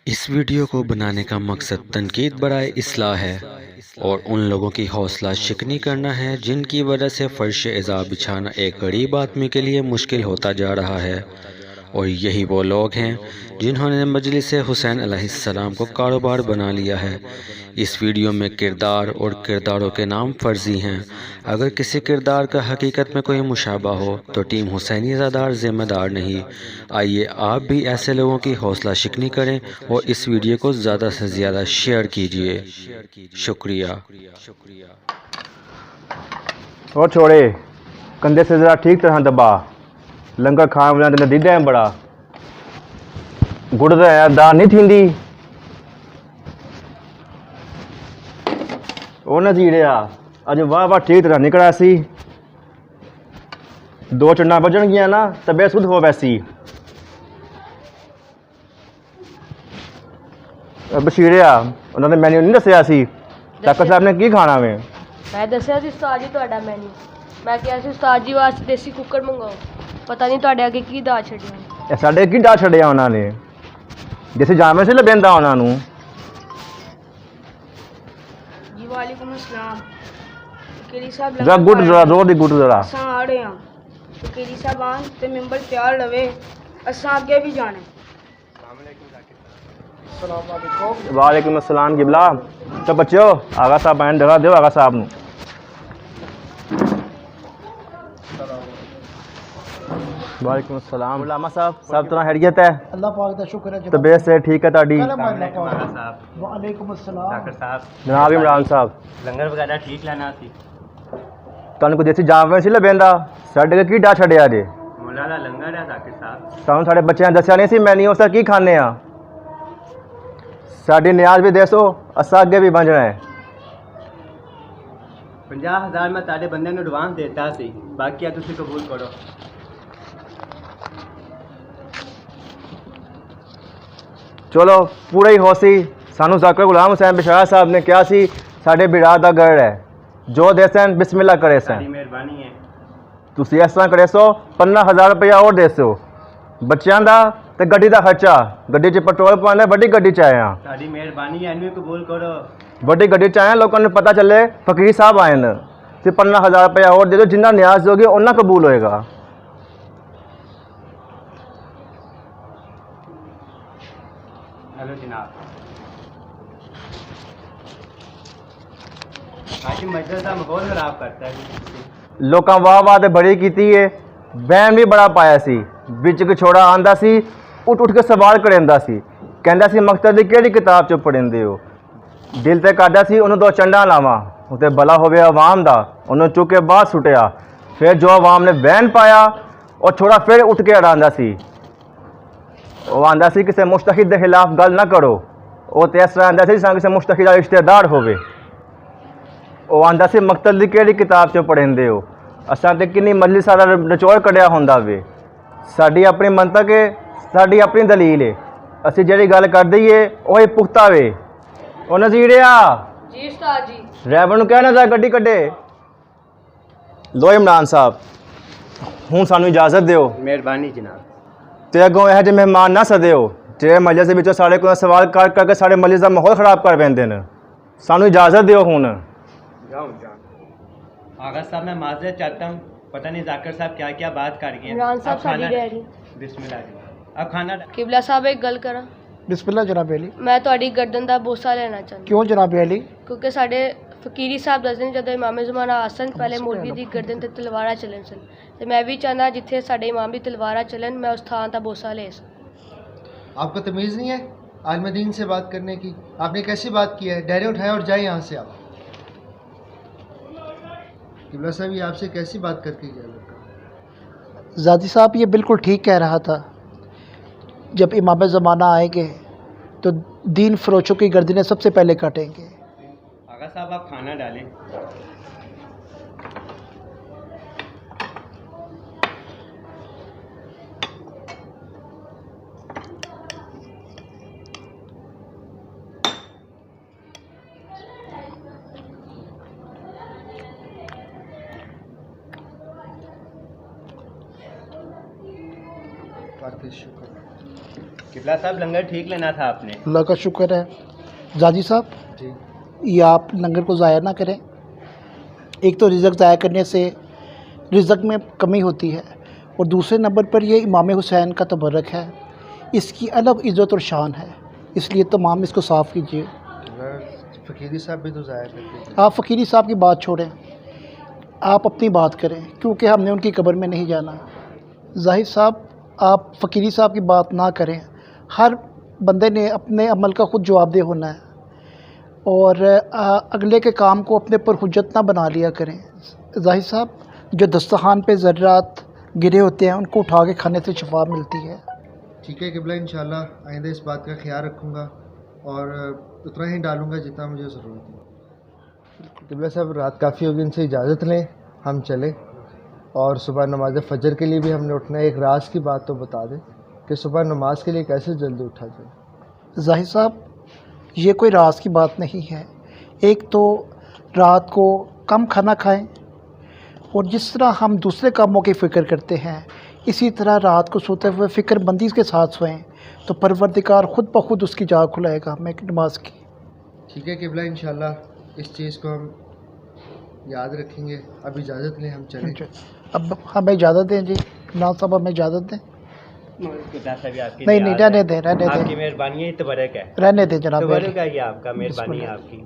इस वीडियो को बनाने का मकसद तनकीद बराए इस्लाह है और उन लोगों की हौसला शिकनी करना है जिनकी वजह से फर्श इज़ा बिछाना एक गरीब आदमी के लिए मुश्किल होता जा रहा है। और यही वो लोग हैं जिन्होंने मजलिस हुसैन अलैहिस्सलाम को कारोबार बना लिया है। इस वीडियो में किरदार और किरदारों के नाम फर्जी हैं। अगर किसी किरदार का हकीकत में कोई मुशाबा हो तो टीम हुसैनी ज़ादार ज़िम्मेदार नहीं। आइए आप भी ऐसे लोगों की हौसला शिकनी करें और इस वीडियो को ज़्यादा से ज़्यादा शेयर कीजिए। शुक्रिया। और छोड़े कंधे से ज़रा ठीक तरह दबा। लंगर खाने वाले तेन दीदा है बड़ा गुड़ दाल नहीं थींदी। ओ नजीड़िया अज वाह वाह ठीक तरह निकला सी। दो चंडा बजन गया ना तो बेसुध हो वैसी। बशीरिया उन्होंने मैन्यू नहीं दसिया सी डॉक्टर साहब ने की खाना वे। मैं दसिया सी उस्ताद जी तुहाडा मैन्यू। मैं कहा सी उस्ताद जी वास्ते देसी कुकर मंगाओ। पता नहीं तुहाडे अगे की दा छड्डिया। साडे की दा छड्डिया उन्होंने जैसे जामे से लबेंदा उन्होंने। जी वालेकुम अस्सलाम। केरी साहब जरा गुड जरा जोर दी गुड जरा। असां आ रहे हां तो केरी साहब आन ते मेंबर तैयार रवे असां आगे भी जाने। वालेकुम अस्सलाम गिबला। तो बच्चों आगा साहब आए जगह दो आगा साहब नू। वालेकुम अस्सलाम उलामा साहब सब तरह हैरियत है। अल्लाह पाक दा शुक्र है तबीयत से ठीक है ताड़ी। वालेकुम अस्सलाम डॉक्टर साहब जनाब इमरान साहब लंगर वगैरह ठीक लाना सी तुहानू कोई देसी जाम सी लबेंदा साडे की डा छड्डिया जे। मुला दा लंगर है डॉक्टर साहब। सानू साडे बच्चों ने दसिया नहीं सी मैन्यू असां की खाने आ। साडी न्याज भी दसो असां अगे भी बंजना है। 50,000 मैं तारे बंदे नू एडवांस देता सी बाकी तुसी कबूल करो। चलो पूरा ही होसी सानू जाकर गुलाम हुसैन बिशारा साहब ने कहा सी साडे बिराद दा गढ़ है जो देसन बिस्मिल्लाह करे सन। तारी मेहरबानी है। तुसी इस तरह करे सो 50,000 रुपया और देसो बच्चों का ते गड्डी का खर्चा। गड्डी च पेट्रोल पाने बड़ी गड्डी च आए हैं। तारी मेहरबानी है इनू कबूल करो। बड़ी गड्डी च आए हैं लोगों ने पता चले फकीर साहब आए न ते 50,000 रुपया और दे दो जिन्ना न्याज दोगे उन्ना कबूल होएगा। हेलो जनाब आज मस्जिद का माहौल खराब करता है। लोकां वाह वाह ते बड़ी कीती है बैन भी बड़ा पाया सी बिच छोड़ा आंदा सी उठ उठ के सवाल करेंदा सी कहंदा सी मकसद दी केड़ी किताब चो पढ़ेंदे हो। दिल ते करदा सी उन्होंने दो चंडा लावां उते भला होवे अवाम दा उन्होंने चुक के बाहर सुटिया। फिर जो अवाम ने बैन पाया और छोड़ा फिर उठ के अड़ांदा सी। वो आंदा सी किसी मुश्तहिद के खिलाफ गल ना करो। वो तो इस तरह आंदा सी किसी मुश्तहिद का रिश्तेदार होवे। वो आंदा सी मकसद दी केड़ी किताब चो पढ़ेंदे हो। असां ते किन्नी मजलिस सारा निचोड़ कढ़िया हुंदा वे। साडी अपनी मंतक है साडी अपनी दलील है असी जिहड़ी गल कर दईए वही पुख्ता वे। ओ नजीड़िया जी उस्ताद जी ड्राइवर नूं कहना जा गड्डी कड्ढे। लो इमरान साहब हुण सानू इजाजत दिओ मेहरबानी जनाब। ते अगों यह जे मेहमान ना सदिओ जेह्ड़े मजलिस दे विचों साढ़े कोल सवाल कर करके साढ़े मजलिस दा माहौल खराब कर पैंदे न। सानू इजाजत दिओ हुण। जाओ आगा साहब मैं माजरत चाहता हूँ पता नहीं जाकिर साहब क्या क्या बात कर गए। इमरान साहब साडी डैडी बिस्मिल्लाह जी। अब खाना किबला साहब एक गल करा। बिस्मिल्लाह जनाब अली। मैं तुहाडी गर्दन दा बोसा लेना चाहंदी क्यों जनाब अली? क्योंकि साडे फकीरी साहब दसदे जदों इमाम ज़माना आसन पहले मौलवी दी गर्दन ते तलवारा चलन सन ते मैं भी चाहना जिथे साडे इमाम दी तलवारा चलन मैं उस थां दा बोसा ले सकां। आपको तमीज़ नहीं है आलिम दीन से बात करने की? आपने कैसी बात की है? डायरी उठाएं और जाए यहाँ से आप। किबला साहब ये आपसे कैसी बात करके गया लड़का? ज़ादी साहब ये बिल्कुल ठीक कह रहा था। जब इमाम ज़माना आएंगे तो दीन फरोशों की गर्दनें सबसे पहले काटेंगे। आगा साहब आप खाना डालें। शुक्र किबला साहब लंगर ठीक लेना था आपने। अल्लाह का शुक्र है। जाजी साहब, जी ये आप लंगर को ज़ाया ना करें। एक तो रिज़्क ज़ाया करने से रिज़्क में कमी होती है, और दूसरे नंबर पर ये इमाम हुसैन का तबर्रक है, इसकी अलग इज़्ज़त और शान है, इसलिए तमाम इसको साफ़ कीजिए। फ़कीरी साहब भी तो ज़ाया करते थे। आप फ़कीरी साहब की बात छोड़ें, आप अपनी बात करें, क्योंकि हमने उनकी कब्र में नहीं जाना। जाहिद साहब, आप फ़कीरी साहब की बात ना करें। हर बंदे ने अपने अमल का ख़ुद जवाबदेह होना है, और अगले के काम को अपने पर हुज्जत ना बना लिया करें। जाहिद साहब, जो दस्तरखान पे ज़र्रात गिरे होते हैं उनको उठा के खाने से शफा मिलती है। ठीक है किबला, इंशाल्लाह आइंदा इस बात का ख्याल रखूँगा और उतना ही डालूँगा जितना मुझे ज़रूरत है। किबला साहब, रात काफ़ी होगी, इनसे इजाज़त लें, हम चले। और सुबह नमाज फ़जर के लिए भी हमने उठना है। एक राज की बात तो बता दें कि सुबह नमाज के लिए कैसे जल्दी उठा जाए। जाहिद साहब, ये कोई राज की बात नहीं है। एक तो रात को कम खाना खाएं, और जिस तरह हम दूसरे कामों की फ़िक्र करते हैं, इसी तरह रात को सोते हुए फ़िक्रमंदी के साथ सोएं, तो परवरदिगार ख़ुद ब खुद उसकी जाग खुलाएगा हमें नमाज की। ठीक है किबला, इंशाल्लाह इस चीज़ को हम याद रखेंगे। अब इजाज़त लें, हम चलें। अब हमें इजाज़त दें जी, ना साहब हमें इजाज़त दें। किबला साहब आपकी नहीं नहीं, रहने दें, रहने आपकी दें, मेहरबानी है, तबरक है। रहने दें जनाब। तबरक है ये आपका, मेहरबानी है आपकी।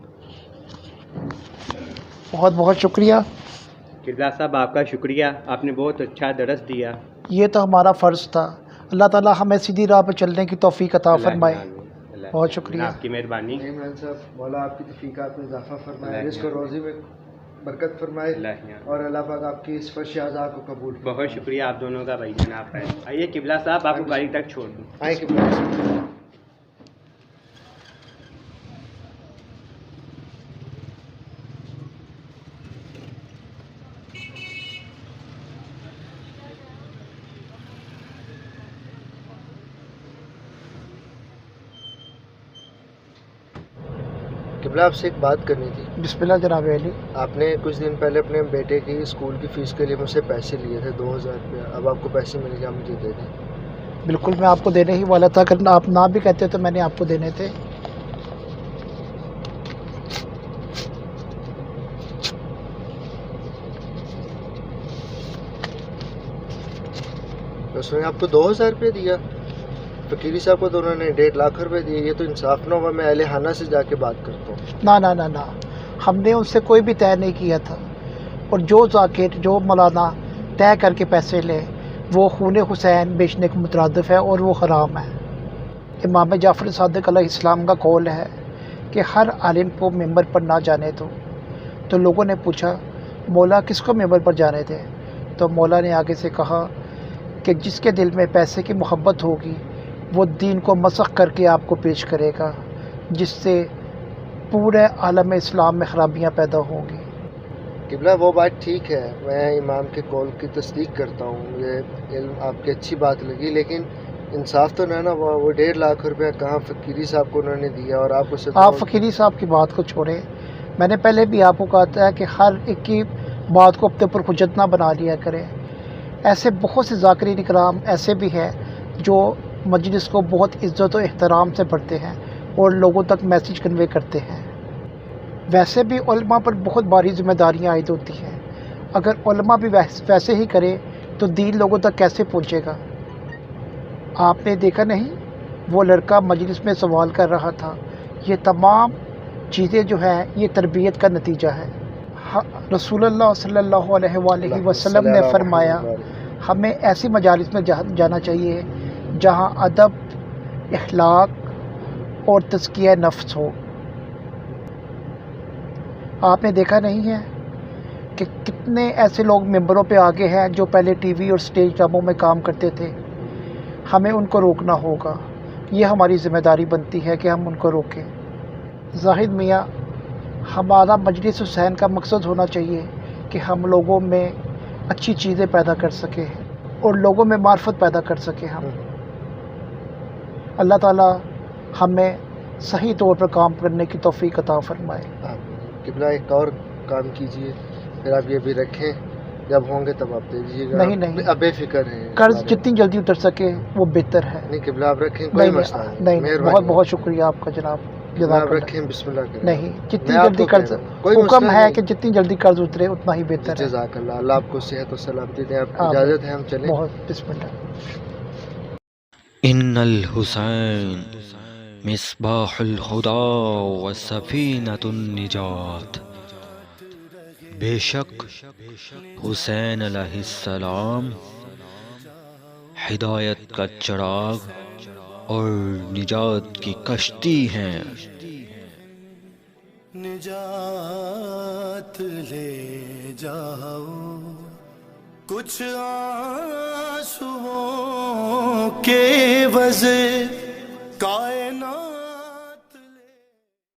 बहुत बहुत शुक्रिया। किबला साहब आपका शुक्रिया, आपने बहुत अच्छा दरस दिया। ये तो हमारा फ़र्ज़ था। अल्लाह ताला हमें सीधी राह पर चलने की तौफ़ीक अता फ़रमाए। बहुत शुक्रिया। आपकी मेहरबानी। इमरान साहब, मौला आपकी तौफीक़ात में इजाफ़ा फरमाए, रिज़्क़ और रोज़ी में बरकत फरमाए, और अल्लाह पाक आपकी इस फ़र्श आज़ा को कबूल फरमाए। बहुत शुक्रिया आप दोनों का भाई जनाब है। आइए किबला साहब, आपको गाड़ी तक छोड़ दूँ। आए किबला। किबला, आपसे एक बात करनी थी। बिस्मिल्लाह जनाब अली। आपने कुछ दिन पहले अपने बेटे की स्कूल की फ़ीस के लिए मुझसे पैसे लिए थे, 2000 रुपया। अब आपको पैसे मिल गए, आप मुझे दे दें। बिल्कुल, मैं आपको देने ही वाला था, अगर आप ना भी कहते तो मैंने आपको देने थे। तो उसने आपको 2000 रुपये दिया, फ़कीरी साहब को तो उन्होंने 1.5 लाख रुपये दिए। ये तो इंसाफ ना हुआ। मैं अहले खाना से जाके बात करता हूँ। ना ना ना ना, हमने उनसे कोई भी तय नहीं किया था, और जो जाकिर जो मौलाना तय करके पैसे ले, वो खून हुसैन बेचने को मुतरादिफ है, और वो हराम है। इमाम जाफ़र सादिक अलैहिस्सलाम का कौल है कि हर आलिम को मिंबर पर ना जाने दो। तो लोगों ने पूछा, मौला किसको मिंबर पर जाने दें? तो मौला ने आगे से कहा कि जिसके दिल में पैसे की मोहब्बत होगी, वो दीन को मसख करके आपको पेश करेगा, जिससे पूरे आलम इस्लाम में ख़राबियाँ पैदा होंगी। किबला, वो बात ठीक है, मैं इमाम के कौल की तस्दीक करता हूँ, मुझे इल्म आपकी अच्छी बात लगी, लेकिन इंसाफ तो ना हुआ। वो 1.5 लाख रुपया कहाँ फ़कीरी साहब को उन्होंने दिया, और आप उससे आप फ़कीरी साहब की बात को छोड़ें। मैंने पहले भी आपको कहा है कि हर एक की बात को अपने ऊपर हुज्जत ना बना लिया करें। ऐसे बहुत से ज़ाकिरीन इकराम ऐसे भी हैं जो मजलिस को बहुत इज़्ज़त और एहतराम से पढ़ते हैं और लोगों तक मैसेज कन्वे करते हैं। वैसे भी उलमा पर बहुत भारी जिम्मेदारियाँ आयद होती हैं। अगर उलमा भी वैसे ही करे तो दीन लोगों तक कैसे पहुँचेगा? आपने देखा नहीं, वो लड़का मजलिस में सवाल कर रहा था। ये तमाम चीज़ें जो हैं ये तरबियत का नतीजा है। रसूलुल्लाह सल्लल्लाहु अलैहि वसल्लम ने फरमाया, हमें ऐसी मजालिस में जाना चाहिए जहाँ अदब, इखलाक और तज़किया नफ्स हो। आपने देखा नहीं है कि कितने ऐसे लोग मिंबरों पे आगे हैं जो पहले टीवी और स्टेज ड्रामों में काम करते थे। हमें उनको रोकना होगा, ये हमारी ज़िम्मेदारी बनती है कि हम उनको रोकें। जाहिद मियाँ, हमारा मजलिस हुसैन का मकसद होना चाहिए कि हम लोगों में अच्छी चीज़ें पैदा कर सकें और लोगों में मार्फत पैदा कर सकें। हम अल्लाह ताला हमें सही तौर पर काम करने की तौफीक अता फरमाए। किबला, एक और काम कीजिए, फिर आप ये भी रखें जब होंगे तब आप दे दीजिएगा। नहीं, नहीं। अब बेफिक्र हैं। कर्ज हमारे- जितनी जल्दी उतर सके वो बेहतर है। नहीं किबला आप रखें, कोई मसला नहीं। नहीं, मेहरबानी। बहुत बहुत शुक्रिया आपका जनाब। आप जज़ाकल्लाह। रखें, बिस्मिल्लाह करें। नहीं, जितनी मैं जल्दी आपको कर्ज कह रहा हूं, कोई हुक्म मसला है नहीं। कि जितनी जल्दी कर्ज उतरे उतना ही बेहतर है। जज़ाकल्लाह, अल्लाह आपको सेहत और सलामती दे। आपकी आमीन। इजाज़त है, हम चलें। बहुत बिस्मिल्लाह। इन्नल हुसैन मिस्बाहुल हुदा व सफीनतुन निजात। बेशक हुसैन अलैहिस्सलाम हिदायत का चिराग और निजात की कश्ती हैं। निजात ले जाओ कुछ आंसुओं के वज़े कायनात